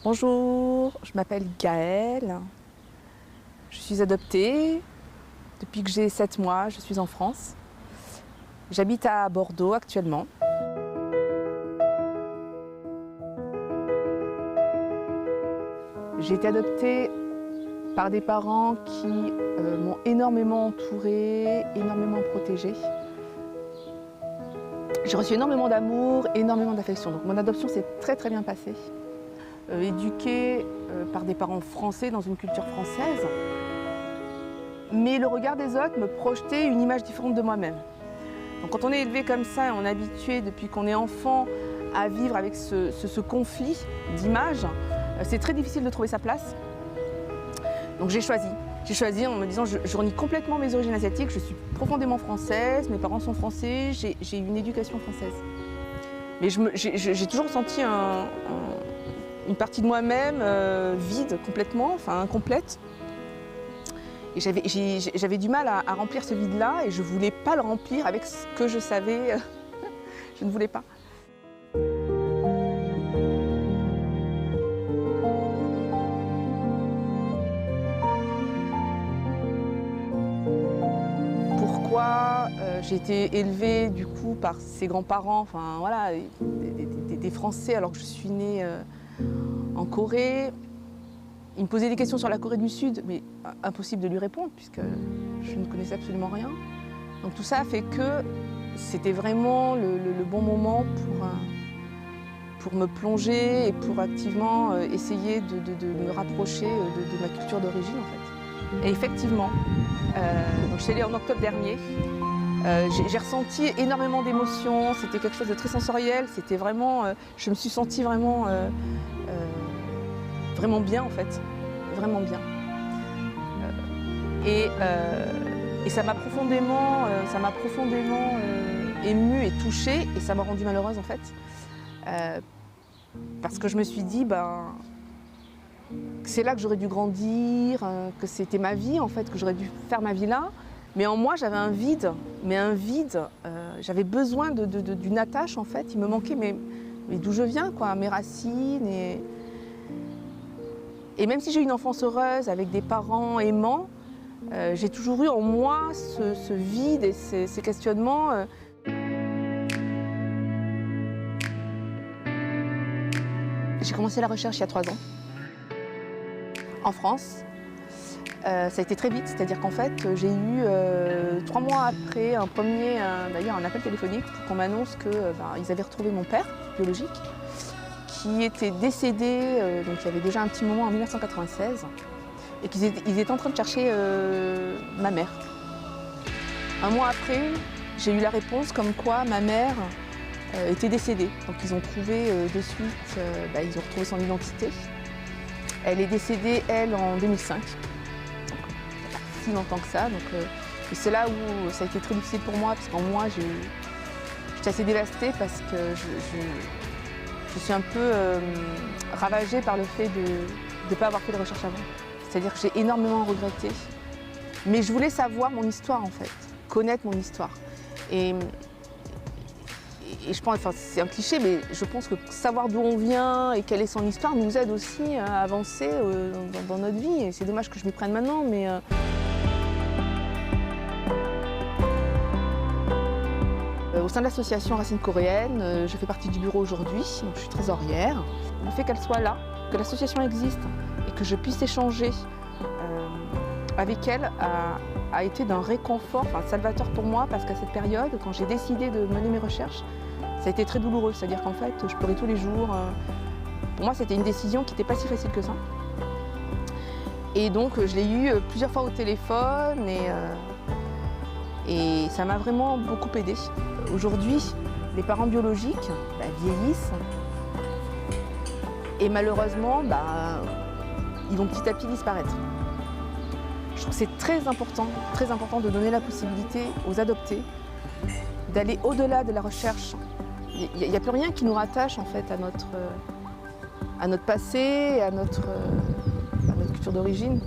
Bonjour, je m'appelle Gaëlle. Je suis adoptée. Depuis que j'ai 7 mois, je suis en France. J'habite à Bordeaux actuellement. J'ai été adoptée par des parents qui m'ont énormément entourée, énormément protégée. J'ai reçu énormément d'amour, énormément d'affection. Donc mon adoption s'est très bien passée. Éduquée par des parents français dans une culture française. Mais le regard des autres me projetait une image différente de moi-même. Donc quand on est élevé comme ça et on est habitué depuis qu'on est enfant à vivre avec ce conflit d'images, c'est très difficile de trouver sa place. Donc j'ai choisi. J'ai choisi en me disant je renie complètement mes origines asiatiques, je suis profondément française, mes parents sont français, j'ai une éducation française. Mais j'ai toujours ressenti une partie de moi-même vide complètement, enfin incomplète. Et j'avais du mal à remplir ce vide-là et je ne voulais pas le remplir avec ce que je savais. Je ne voulais pas. Pourquoi j'ai été élevée du coup par ses grands-parents, enfin voilà, des Français alors que je suis née en Corée. Il me posait des questions sur la Corée du Sud, mais impossible de lui répondre puisque je ne connaissais absolument rien. Donc tout ça a fait que c'était vraiment le bon moment pour me plonger et pour activement essayer de me rapprocher de ma culture d'origine en fait. Et effectivement, donc je suis allée en octobre dernier. J'ai ressenti énormément d'émotions, c'était quelque chose de très sensoriel, c'était vraiment, je me suis sentie vraiment bien en fait, vraiment bien. Et ça m'a profondément émue et touchée et ça m'a rendue malheureuse en fait. Parce que je me suis dit que c'est là que j'aurais dû grandir, que c'était ma vie en fait, que j'aurais dû faire ma vie là. Mais en moi j'avais un vide, j'avais besoin d'une attache en fait, il me manquait mais d'où je viens quoi, mes racines. Et même si j'ai eu une enfance heureuse avec des parents aimants, j'ai toujours eu en moi ce vide et ces questionnements. J'ai commencé la recherche il y a 3 ans, en France. Ça a été très vite, c'est-à-dire qu'en fait, j'ai eu 3 mois après d'ailleurs un appel téléphonique pour qu'on m'annonce qu'ils avaient retrouvé mon père biologique, qui était décédé, donc il y avait déjà un petit moment en 1996, et qu'ils étaient en train de chercher ma mère. Un mois après, j'ai eu la réponse comme quoi ma mère était décédée. Donc ils ont trouvé de suite, ils ont retrouvé son identité. Elle est décédée, elle, en 2005. Donc, pas si longtemps que ça. Et c'est là où ça a été très difficile pour moi, parce qu'en moi, j'étais assez dévastée parce que je suis un peu ravagée par le fait de ne pas avoir fait de recherche avant. C'est-à-dire que j'ai énormément regretté. Mais je voulais savoir mon histoire en fait, connaître mon histoire. Et je pense, enfin c'est un cliché, mais je pense que savoir d'où on vient et quelle est son histoire nous aide aussi à avancer dans notre vie. Et c'est dommage que je m'y prenne maintenant, mais... Au sein de l'association Racines Coréennes, je fais partie du bureau aujourd'hui, donc je suis trésorière. Le fait qu'elle soit là, que l'association existe et que je puisse échanger avec elle a été d'un réconfort, salvateur pour moi, parce qu'à cette période, quand j'ai décidé de mener mes recherches, ça a été très douloureux, c'est-à-dire qu'en fait, je pleurais tous les jours. Pour moi, c'était une décision qui n'était pas si facile que ça. Et donc, je l'ai eu plusieurs fois au téléphone et ça m'a vraiment beaucoup aidée. Aujourd'hui, les parents biologiques vieillissent et malheureusement, ils vont petit à petit disparaître. Je trouve que c'est très important de donner la possibilité aux adoptés d'aller au-delà de la recherche. Il n'y a plus rien qui nous rattache en fait à notre passé, à notre culture d'origine.